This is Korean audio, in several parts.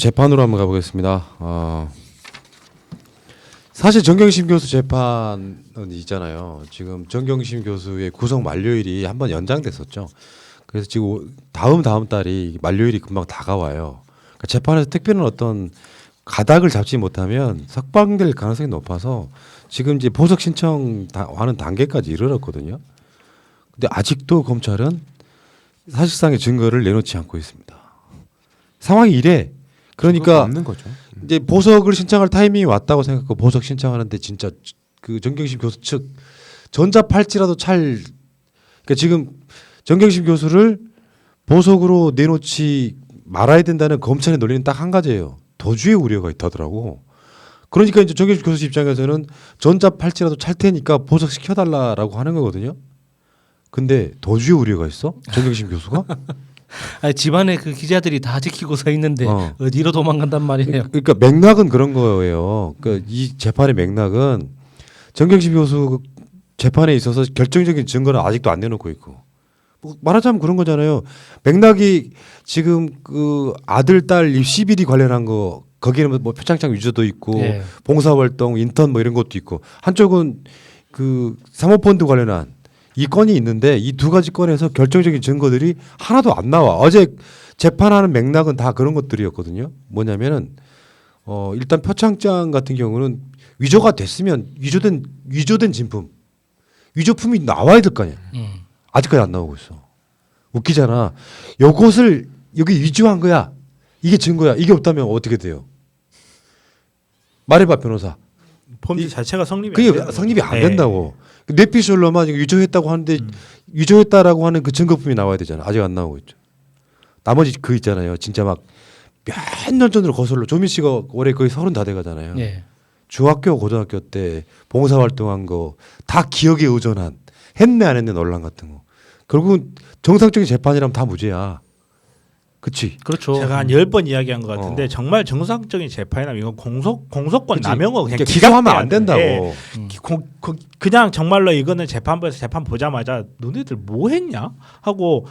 재판으로 한번 가보겠습니다. 사실 정경심 교수 재판은 있잖아요. 지금 정경심 교수의 구속 만료일이 한번 연장됐었죠. 그래서 지금 다음 달이 만료일이 금방 다가와요. 그러니까 재판에서 특별한 어떤 가닥을 잡지 못하면 석방될 가능성이 높아서 지금 이제 보석 신청하는 단계까지 이르렀거든요. 근데 아직도 검찰은 사실상의 증거를 내놓지 않고 있습니다. 상황이 이래. 그러니까 없는 거죠. 이제 보석을 신청할 타이밍이 왔다고 생각하고 보석 신청하는데 진짜 그 정경심 교수 측 전자팔찌라도 그러니까 지금 정경심 교수를 보석으로 내놓지 말아야 된다는 검찰의 논리는 딱 한 가지예요. 도주의 우려가 있다더라고. 그러니까 이제 정경심 교수 입장에서는 전자팔찌라도 찰 테니까 보석 시켜달라라고 하는 거거든요. 근데 도주의 우려가 있어? 정경심 교수가? 아니, 집안에 그 기자들이 다 지키고 서 있는데 어디로 도망간단 말이에요. 그러니까 맥락은 그런 거예요. 그러니까 이 재판의 맥락은 정경심 교수 재판에 있어서 결정적인 증거는 아직도 안 내놓고 있고, 뭐 말하자면 그런 거잖아요. 맥락이 지금 그 아들 딸 입시 비리 관련한 거, 거기에는 뭐 표창장 위조도 있고 예. 봉사활동 인턴 뭐 이런 것도 있고, 한쪽은 그 사모펀드 관련한 이 건이 있는데 이 두 가지 건에서 결정적인 증거들이 하나도 안 나와. 어제 재판하는 맥락은 다 그런 것들이었거든요. 뭐냐면은 일단 표창장 같은 경우는 위조가 됐으면 위조된 진품, 위조품이 나와야 될 거 아니야. 아직까지 안 나오고 있어. 웃기잖아. 요것을 여기 위조한 거야. 이게 증거야. 이게 없다면 어떻게 돼요? 말해봐 변호사. 범죄 자체가 성립이 그게 성립이 안 된다고. 뇌피셜로만 위조했다고 하는데 위조했다라고 하는 그 증거품이 나와야 되잖아. 아직 안 나오고 있죠. 나머지 그 있잖아요. 진짜 막 몇 년 전으로 거슬러 조민 씨가 올해 거의 30 다 돼가잖아요. 예. 중학교 고등학교 때 봉사활동한 거 다 기억에 의존한 했네 안 했네 논란 같은 거. 결국은 정상적인 재판이라면 다 무죄야. 그치? 그렇죠. 제가 한 10번 이야기한 것 같은데 정말 정상적인 재판이라면 이건 공소권 그치? 남용을 그냥 그러니까 기각하면 안 돼. 된다고. 예. 그냥 정말로 이거는 재판부에서 재판 보자마자 너네들 뭐 했냐 하고,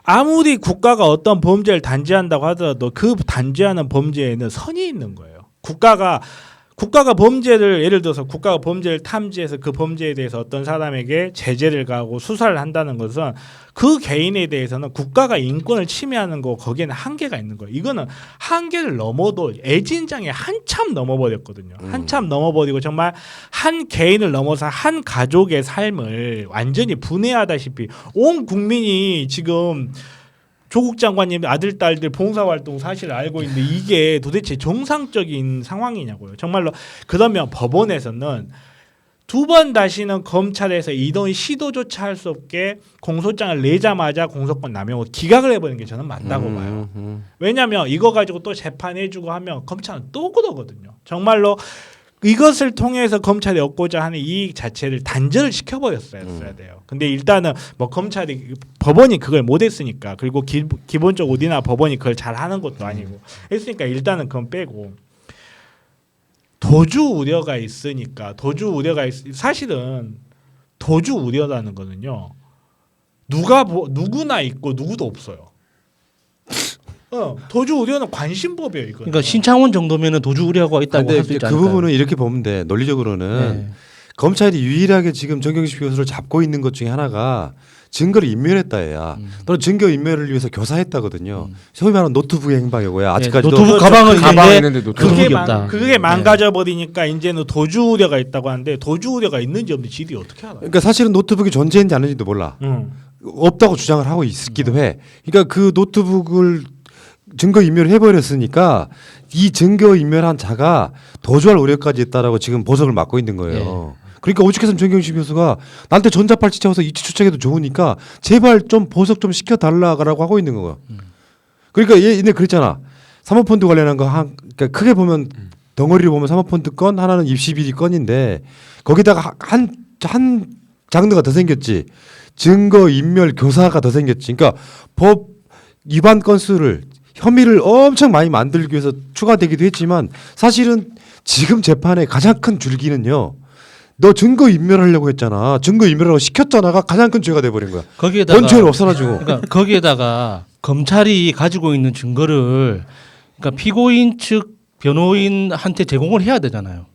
아무리 국가가 어떤 범죄를 단죄한다고 하더라도 그 단죄하는 범죄에는 선이 있는 거예요. 국가가 범죄를, 예를 들어서 국가가 범죄를 탐지해서 그 범죄에 대해서 어떤 사람에게 제재를 가하고 수사를 한다는 것은 그 개인에 대해서는 국가가 인권을 침해하는 거, 거기에는 한계가 있는 거예요. 이거는 한계를 넘어도 애진장에 한참 넘어버렸거든요. 한참 넘어버리고 정말 한 개인을 넘어서 한 가족의 삶을 완전히 분해하다시피 온 국민이 지금 조국 장관님 아들 딸들 봉사활동 사실을 알고 있는데 이게 도대체 정상적인 상황이냐고요. 정말로. 그러면 법원에서는 두 번 다시는 검찰에서 이런 시도조차 할 수 없게 공소장을 내자마자 공소권 남용을 기각을 해버리는 게 저는 맞다고 봐요. 왜냐하면 이거 가지고 또 재판해주고 하면 검찰은 또 그러거든요. 정말로 이것을 통해서 검찰이 얻고자 하는 이익 자체를 단절을 시켜버렸어야 돼요. 근데 일단은 뭐 법원이 그걸 못했으니까, 그리고 기본적으로 우리나라 법원이 그걸 잘하는 것도 아니고 했으니까 일단은 그건 빼고, 도주 우려가 있으니까 사실은 도주 우려라는 거는요, 누구나 있고 누구도 없어요. 도주 우려는 관심법이에요, 이거. 그러니까 신창원 정도면은 도주 우려가 있다고 할 수 있지 그 않을까요? 부분은 이렇게 보면 돼. 논리적으로는 네. 검찰이 유일하게 지금 정경심 교수를 잡고 있는 것 중에 하나가 증거를 인멸했다야. 또는 증거 인멸을 위해서 교사했다거든요. 소위 말하는 노트북 행방이고요. 아직까지도 노트북 가방은 가방에 있는데 있는데 노트북이 그게 없다. 그게 망가져 버리니까 이제는 도주 우려가 있다고 하는데, 도주 우려가 있는지 없는지 지들이 어떻게 알아요? 그러니까 사실은 노트북이 존재했는지 안 했는지도 몰라. 없다고 주장을 하고 있기도 해. 그러니까 그 노트북을 증거 인멸을 해버렸으니까 이 증거 인멸한 자가 도주할 우려까지 있다라고 지금 보석을 맞고 있는 거예요. 그러니까 오죽해서 정경심 교수가 나한테 전자팔찌 채워서 이치 추적해도 좋으니까 제발 좀 보석 좀 시켜달라고 하고 있는 거야. 그러니까 얘네 그랬잖아. 사모펀드 관련한 거 그러니까 크게 보면 덩어리를 보면 사모펀드 건, 하나는 입시 비리 건인데 거기다가 한 장르가 더 생겼지. 증거 인멸 교사가 더 생겼지. 그러니까 법 위반 건수를, 혐의를 엄청 많이 만들기 위해서 추가되기도 했지만 사실은 지금 재판의 가장 큰 줄기는요, 너 증거 인멸하려고 했잖아. 증거 인멸하고 시켰잖아가 가장 큰 죄가 돼버린 거야. 거기에다가 원죄를 없애가지고. 그러니까 거기에다가 검찰이 가지고 있는 증거를 그러니까 피고인 측 변호인한테 제공을 해야 되잖아요.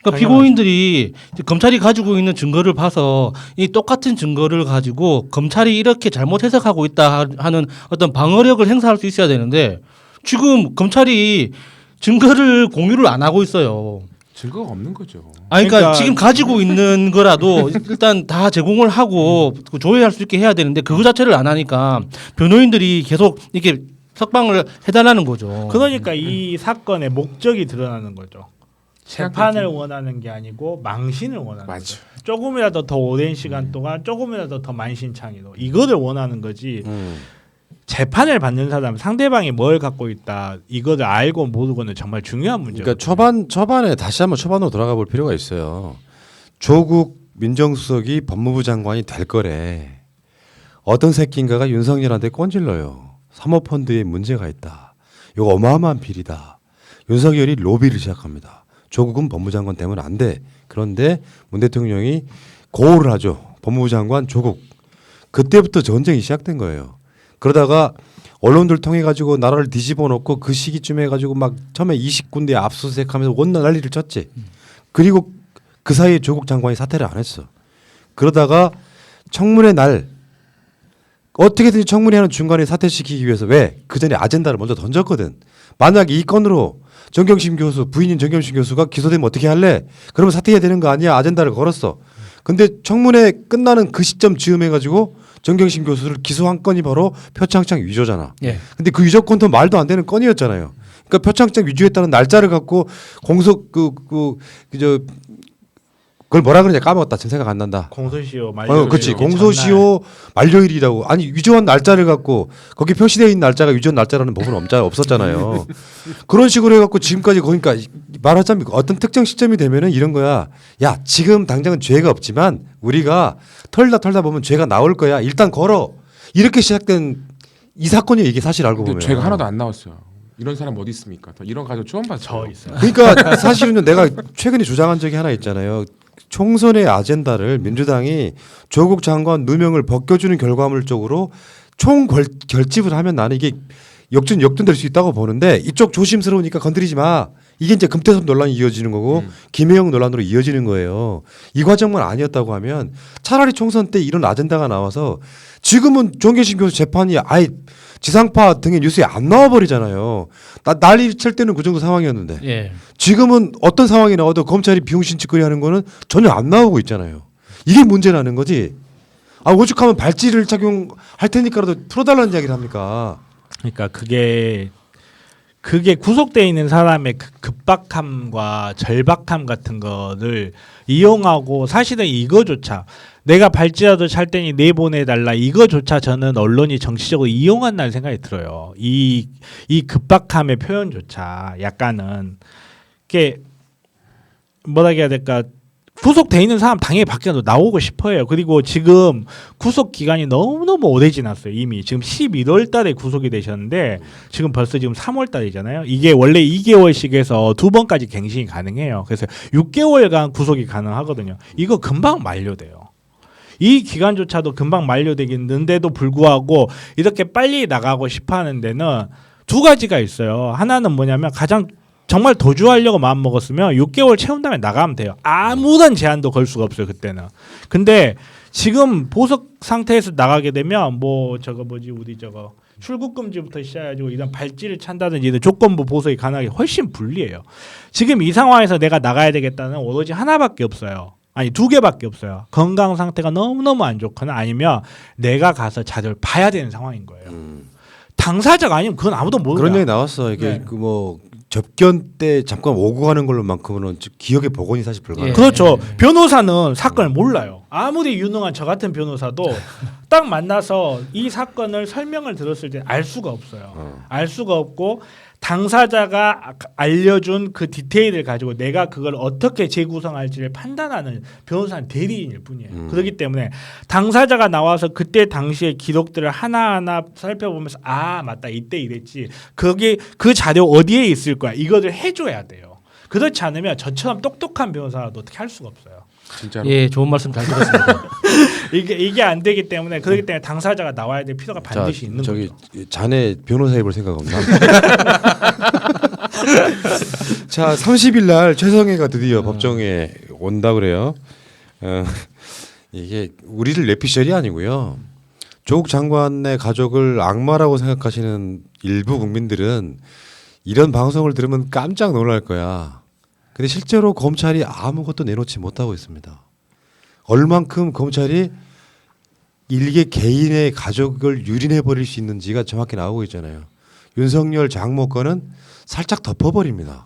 그러니까 당연하죠. 피고인들이 검찰이 가지고 있는 증거를 봐서 이 똑같은 증거를 가지고 검찰이 이렇게 잘못 해석하고 있다 하는 어떤 방어력을 행사할 수 있어야 되는데 지금 검찰이 증거를 공유를 안 하고 있어요. 증거가 없는 거죠. 아니, 그러니까 그러니까 지금 가지고 있는 거라도 일단 다 제공을 하고 조회할 수 있게 해야 되는데 그거 자체를 안 하니까 변호인들이 계속 이렇게 석방을 해달라는 거죠. 그러니까 이 사건의 목적이 드러나는 거죠. 재판을 원하는 게 아니고 망신을 원하는 맞아. 거죠. 조금이라도 더 오랜 시간 동안 조금이라도 더 만신창이로 이거를 원하는 거지. 재판을 받는 사람 상대방이 뭘 갖고 있다 이거를 알고 모르고는 정말 중요한 문제예요. 그러니까 초반에 다시 한번 초반으로 돌아가 볼 필요가 있어요. 조국 민정수석이 법무부 장관이 될 거래. 어떤 새끼인가가 윤석열한테 꼰질러요. 사모펀드에 문제가 있다. 이거 어마어마한 비리다. 윤석열이 로비를 시작합니다. 조국은 법무부 장관 되면 안 돼. 그런데 문 대통령이 고호를 하죠. 법무부 장관 조국. 그때부터 전쟁이 시작된 거예요. 그러다가 언론들 통해 가지고 나라를 뒤집어 놓고 그 시기쯤에 가지고 막 처음에 20군데 압수수색하면서 온갖 난리를 쳤지. 그리고 그 사이에 조국 장관이 사퇴를 안 했어. 그러다가 청문회 날 어떻게든지 청문회하는 중간에 사퇴시키기 위해서 왜? 그 전에 아젠다를 먼저 던졌거든. 만약에 이 건으로 정경심 교수 부인인 정경심 교수가 기소되면 어떻게 할래? 그러면 사퇴해야 되는 거 아니야? 아젠다를 걸었어. 근데 청문회 끝나는 그 시점 즈음해 가지고 정경심 교수를 기소한 건이 바로 표창장 위조잖아. 예. 근데 그 위조 건도 말도 안 되는 건이었잖아요. 그러니까 표창장 위조했다는 날짜를 갖고 공소 그걸 뭐라 그러냐 까먹었다. 지금 생각 안 난다. 공소시효 만료일. 그렇지. 공소시효 만료일이라고. 아니 위조한 날짜를 갖고 거기 표시되어 있는 날짜가 위조한 날짜라는 법은 없었잖아요. 그런 식으로 해갖고 지금까지 그러니까 말하자면 어떤 특정 시점이 되면은 이런 거야. 야 지금 당장은 죄가 없지만 우리가 털다 보면 죄가 나올 거야. 일단 걸어. 이렇게 시작된 이 사건이 이게 사실 알고 근데 보면. 죄가 하나도 안 나왔어요. 이런 사람 어디 있습니까? 이런 가족 처음 봤어요. 저 있어요. 그러니까 사실은 내가 최근에 주장한 적이 하나 있잖아요. 총선의 아젠다를 민주당이 조국 장관 누명을 벗겨주는 결과물적으로 총 결집을 하면 나는 이게 역전될 수 있다고 보는데 이쪽 조심스러우니까 건드리지 마. 이게 이제 금태섭 논란이 이어지는 거고 김혜영 논란으로 이어지는 거예요. 이 과정만 아니었다고 하면 차라리 총선 때 이런 아젠다가 나와서 지금은 정경심 교수 재판이 아예 지상파 등의 뉴스에 안 나와버리잖아요. 난리 칠 때는 그 정도 상황이었는데 예. 지금은 어떤 상황이 나와도 검찰이 비용신 짓거리 하는 거는 전혀 안 나오고 있잖아요. 이게 문제라는 거지. 오죽하면 발찌를 착용할 테니까라도 풀어달라는 이야기를 합니까? 그러니까 그게 구속돼 있는 사람의 그 급박함과 절박함 같은 거를 이용하고 사실은 이거조차 내가 발찌라도 찰 테니 내보내달라 이거조차 저는 언론이 정치적으로 이용한다는 생각이 들어요. 이 급박함의 표현조차 약간은 이게 뭐라 해야 될까 구속돼 있는 사람 당연히 밖에도 나오고 싶어요. 그리고 지금 구속 기간이 너무너무 오래 지났어요. 이미 지금 11월 달에 구속이 되셨는데 지금 벌써 지금 3월 달이잖아요. 이게 원래 2개월씩 해서 2번까지 갱신이 가능해요. 그래서 6개월간 구속이 가능하거든요. 이거 금방 만료돼요. 이 기간조차도 금방 만료되겠는데도 불구하고 이렇게 빨리 나가고 싶어 하는 데는 두 가지가 있어요. 하나는 뭐냐면 가장 정말 도주하려고 마음먹었으면 6개월 채운 다음에 나가면 돼요. 아무런 제한도 걸 수가 없어요. 그때는. 근데 지금 보석 상태에서 나가게 되면 우리 출국 금지부터 시작해가지고 이런 발찌를 찬다든지 이런 조건부 보석이 가능하게 훨씬 불리해요. 지금 이 상황에서 내가 나가야 되겠다는 오로지 하나밖에 없어요. 아니 2개밖에 없어요. 건강 상태가 너무너무 안 좋거나 아니면 내가 가서 자료를 봐야 되는 상황인 거예요. 당사자가 아니면 그건 아무도 모르는 그런 거야. 얘기 나왔어. 이게 네. 접견 때 잠깐 오고 가는 걸로만큼은 기억의 복원이 사실 불가능. 예. 그렇죠. 변호사는 사건을 몰라요. 아무리 유능한 저 같은 변호사도 딱 만나서 이 사건을 설명을 들었을 때 알 수가 없어요. 알 수가 없고 당사자가 알려준 그 디테일을 가지고 내가 그걸 어떻게 재구성할지를 판단하는 변호사는 대리인일 뿐이에요. 그렇기 때문에 당사자가 나와서 그때 당시의 기록들을 하나하나 살펴보면서 맞다 이때 이랬지. 거기 그 자료 어디에 있을 거야. 이거를 해줘야 돼요. 그렇지 않으면 저처럼 똑똑한 변호사도 어떻게 할 수가 없어요. 진짜로. 예, 좋은 말씀 잘 들었습니다. 이게 안 되기 때문에 그렇기 때문에 당사자가 나와야 될 필요가 반드시 있는 저기 거죠. 자네 변호사 해볼 생각 없나? 자, 30일 날 최성애가 드디어 법정에 온다 그래요. 이게 우리를 뇌피셜이 아니고요. 조국 장관의 가족을 악마라고 생각하시는 일부 국민들은 이런 방송을 들으면 깜짝 놀랄 거야. 근데 실제로 검찰이 아무것도 내놓지 못하고 있습니다. 얼만큼 검찰이 일개 개인의 가족을 유린해 버릴 수 있는지가 정확히 나오고 있잖아요. 윤석열 장모 건은 살짝 덮어버립니다.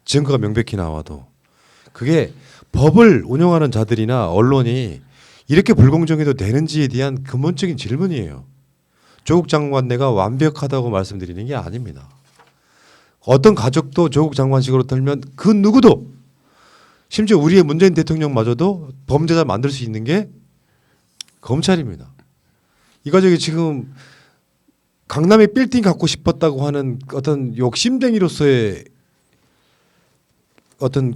증거가 명백히 나와도. 그게 법을 운영하는 자들이나 언론이 이렇게 불공정해도 되는지에 대한 근본적인 질문이에요. 조국 장관 내가 완벽하다고 말씀드리는 게 아닙니다. 어떤 가족도 조국 장관식으로 들면 그 누구도 심지어 우리의 문재인 대통령마저도 범죄자 만들 수 있는 게 검찰입니다. 이 가족이 지금 강남에 빌딩 갖고 싶었다고 하는 어떤 욕심쟁이로서의 어떤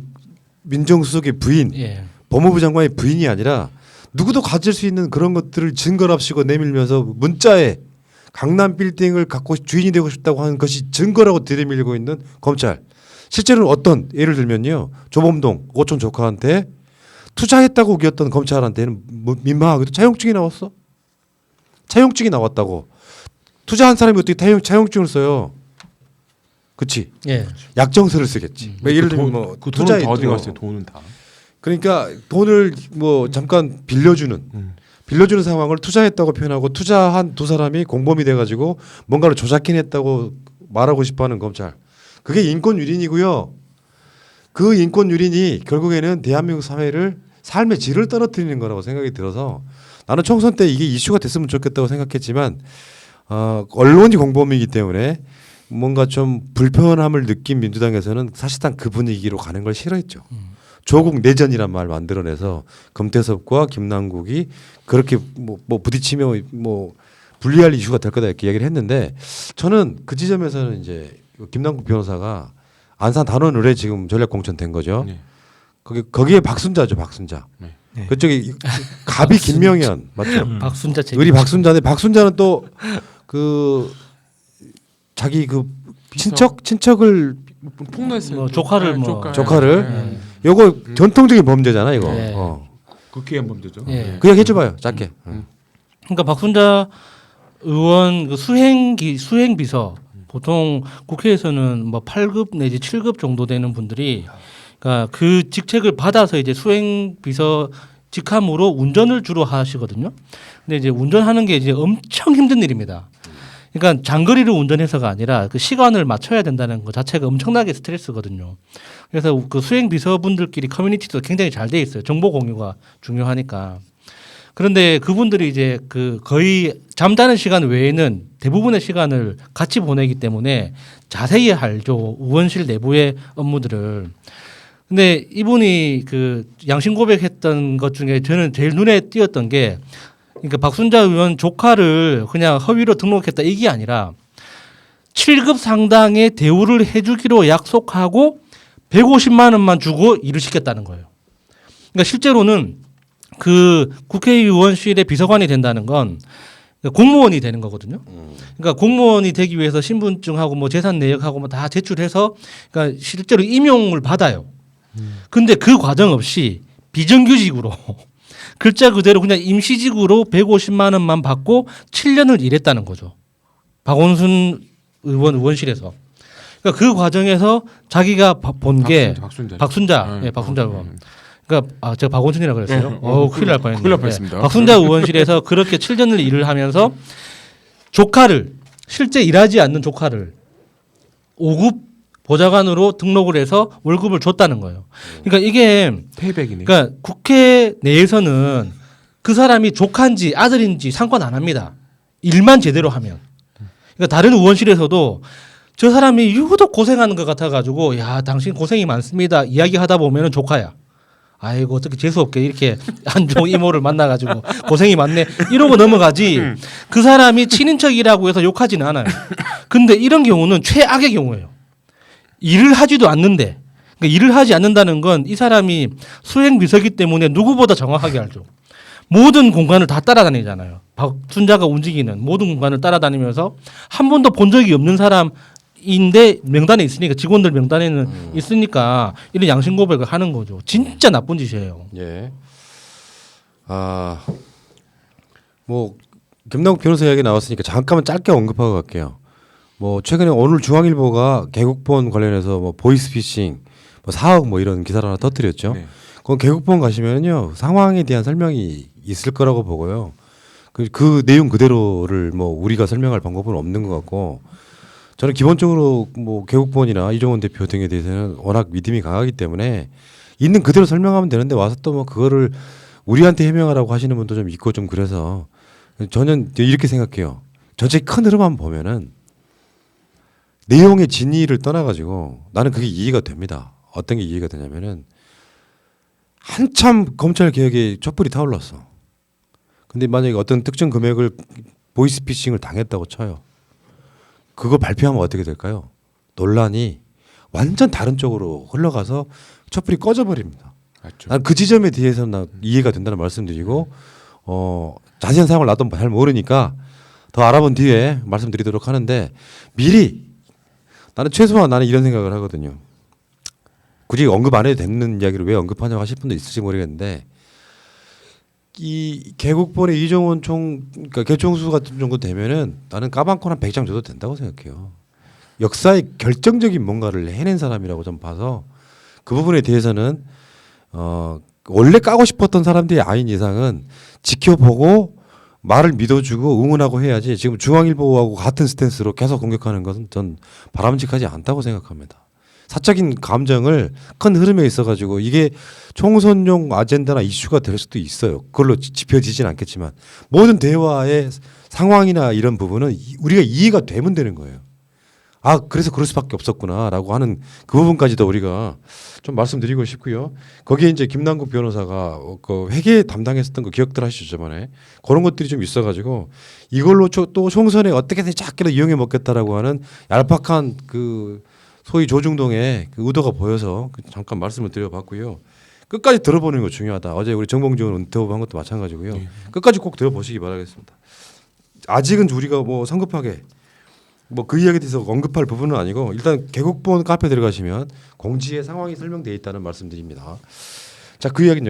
민정수석의 부인, 예. 법무부 장관의 부인이 아니라 누구도 가질 수 있는 그런 것들을 증거랍시고 내밀면서 문자에 강남 빌딩을 갖고 주인이 되고 싶다고 하는 것이 증거라고 들이밀고 있는 검찰. 실제로는 어떤 예를 들면요. 조범동 오촌 조카한테 투자했다고 우겼던 검찰한테는 뭐 민망하게도 차용증이 나왔어. 차용증이 나왔다고. 투자한 사람이 어떻게 차용증을 써요? 그렇지. 예. 약정서를 쓰겠지. 뭐 예를 들면 뭐 그 돈은 다 어디 투자했던 갔어요? 돈은 다. 그러니까 돈을 뭐 잠깐 빌려주는 상황을 투자했다고 표현하고 투자한 두 사람이 공범이 돼가지고 뭔가를 조작해냈다고 말하고 싶어하는 검찰. 그게 인권 유린이고요. 그 인권 유린이 결국에는 대한민국 사회를 삶의 질을 떨어뜨리는 거라고 생각이 들어서 나는 총선 때 이게 이슈가 됐으면 좋겠다고 생각했지만 언론이 공범이기 때문에 뭔가 좀 불편함을 느낀 민주당에서는 사실상 그 분위기로 가는 걸 싫어했죠. 조국 내전이란 말 만들어내서 금태섭과 김남국이 그렇게 뭐 부딪히며 뭐 불리할 이슈가 될 거다 이렇게 얘기를 했는데 저는 그 지점에서는 이제 김남국 변호사가 안산 단원을에 지금 전략공천 된 거죠. 네. 거기에 박순자죠, 박순자. 네. 그쪽에 갑이 김명현 맞죠? 박순자 책. 의리 박순자인데 박순자는 또 그 자기 그 친척을 폭로했어요. 뭐 조카를 뭐- 조카를 네. 요거 전통적인 범죄잖아 이거. 네. 극히한 범죄죠. 예. 그 이야기 해줘봐요, 짧게. 그러니까 박순자 의원 그 수행 비서 보통 국회에서는 뭐 8급 내지 7급 정도 되는 분들이 그러니까 그 직책을 받아서 이제 수행 비서 직함으로 운전을 주로 하시거든요. 근데 이제 운전하는 게 이제 엄청 힘든 일입니다. 그러니까 장거리를 운전해서가 아니라 그 시간을 맞춰야 된다는 것 자체가 엄청나게 스트레스거든요. 그래서 그 수행 비서분들끼리 커뮤니티도 굉장히 잘 돼 있어요. 정보 공유가 중요하니까. 그런데 그분들이 이제 그 거의 잠자는 시간 외에는 대부분의 시간을 같이 보내기 때문에 자세히 알죠. 의원실 내부의 업무들을. 근데 이분이 그 양심 고백했던 것 중에 저는 제일 눈에 띄었던 게 그러니까 박순자 의원 조카를 그냥 허위로 등록했다 이게 아니라 7급 상당의 대우를 해주기로 약속하고 150만 원만 주고 일을 시켰다는 거예요. 그러니까 실제로는 그 국회의원실의 비서관이 된다는 건 공무원이 되는 거거든요. 그러니까 공무원이 되기 위해서 신분증하고 뭐 재산 내역하고 뭐 다 제출해서 그러니까 실제로 임용을 받아요. 근데 그 과정 없이 비정규직으로 글자 그대로 그냥 임시직으로 150만 원만 받고 7년을 일했다는 거죠. 박원순 의원 의원실에서. 그러니까 그 과정에서 자기가 본 게 박순자, 예, 박순자 의원. 그러니까 제가 박원순이라 그랬어요. 큰일 날 뻔했네요. 큰일 날 뻔했습니다. 박순자 의원실에서 그렇게 7년을 일을 하면서 조카를 실제 일하지 않는 조카를 5급 보좌관으로 등록을 해서 월급을 줬다는 거예요. 그러니까 이게 페이백이네. 그러니까 국회 내에서는 그 사람이 조카인지 아들인지 상관 안 합니다. 일만 제대로 하면. 그러니까 다른 의원실에서도 저 사람이 유독 고생하는 것 같아가지고 야 당신 고생이 많습니다. 이야기하다 보면은 조카야. 아이고 어떻게 재수없게 이렇게 안 좋은 이모를 만나가지고 고생이 많네 이러고 넘어가지. 그 사람이 친인척이라고 해서 욕하지는 않아요. 근데 이런 경우는 최악의 경우예요. 일을 하지도 않는데 그러니까 일을 하지 않는다는 건 이 사람이 수행 비서기 때문에 누구보다 정확하게 알죠. 모든 공간을 다 따라다니잖아요. 박순자가 움직이는 모든 공간을 따라다니면서 한 번도 본 적이 없는 사람인데 명단에 있으니까 직원들 명단에는 있으니까 이런 양심 고백을 하는 거죠. 진짜 나쁜 짓이에요. 예. 뭐 김남국 변호사 이야기 나왔으니까 잠깐만 짧게 언급하고 갈게요. 뭐 최근에 오늘 중앙일보가 개국본 관련해서 뭐 보이스피싱 뭐 4억 뭐 이런 기사를 하나 터뜨렸죠. 네. 그건 개국본 가시면요 상황에 대한 설명이 있을 거라고 보고요. 그 내용 그대로를 뭐 우리가 설명할 방법은 없는 것 같고 저는 기본적으로 뭐 개국본이나 이종원 대표 등에 대해서는 워낙 믿음이 강하기 때문에 있는 그대로 설명하면 되는데 와서 또 뭐 그거를 우리한테 해명하라고 하시는 분도 좀 있고 좀 그래서 저는 이렇게 생각해요. 전체 큰 흐름만 보면은 내용의 진위를 떠나가지고 나는 그게 이해가 됩니다. 어떤 게 이해가 되냐면은 한참 검찰 개혁에 촛불이 타올랐어. 근데 만약에 어떤 특정 금액을 보이스피싱을 당했다고 쳐요. 그거 발표하면 어떻게 될까요? 논란이 완전 다른 쪽으로 흘러가서 촛불이 꺼져버립니다. 맞죠. 난 그 지점에 대해서 나 이해가 된다는 말씀드리고 자세한 사항을 나도 잘 모르니까 더 알아본 뒤에 말씀드리도록 하는데 미리 나는 최소한 나는 이런 생각을 하거든요. 굳이 언급 안 해도 되는 이야기를 왜 언급하냐고 하실 분도 있을지 모르겠는데 이 개국본의 이종원 그러니까 개총수 같은 정도 되면은 나는 까방콘 한 100장 줘도 된다고 생각해요. 역사의 결정적인 뭔가를 해낸 사람이라고 좀 봐서 그 부분에 대해서는 원래 까고 싶었던 사람들의 아인 이상은 지켜보고 말을 믿어주고 응원하고 해야지 지금 중앙일보하고 같은 스탠스로 계속 공격하는 것은 전 바람직하지 않다고 생각합니다. 사적인 감정을 큰 흐름에 있어가지고 이게 총선용 아젠다나 이슈가 될 수도 있어요. 그걸로 짚혀지진 않겠지만 모든 대화의 상황이나 이런 부분은 우리가 이해가 되면 되는 거예요. 그래서 그럴 수밖에 없었구나라고 하는 그 부분까지도 우리가 좀 말씀드리고 싶고요. 거기에 이제 김남국 변호사가 그 회계 담당했었던 거 기억들 하시죠 저번에 그런 것들이 좀 있어가지고 이걸로 또 총선에 어떻게든 작게도 이용해 먹겠다라고 하는 얄팍한 그 소위 조중동의 그 의도가 보여서 잠깐 말씀을 드려봤고요. 끝까지 들어보는 거 중요하다. 어제 우리 정봉준 인터뷰한 것도 마찬가지고요. 끝까지 꼭 들어보시기 바라겠습니다. 아직은 우리가 뭐 성급하게 뭐 그 이야기에 대해서 언급할 부분은 아니고 일단 개국본 카페 들어가시면 공지에 상황이 설명되어 있다는 말씀드립니다. 자, 그 이야기는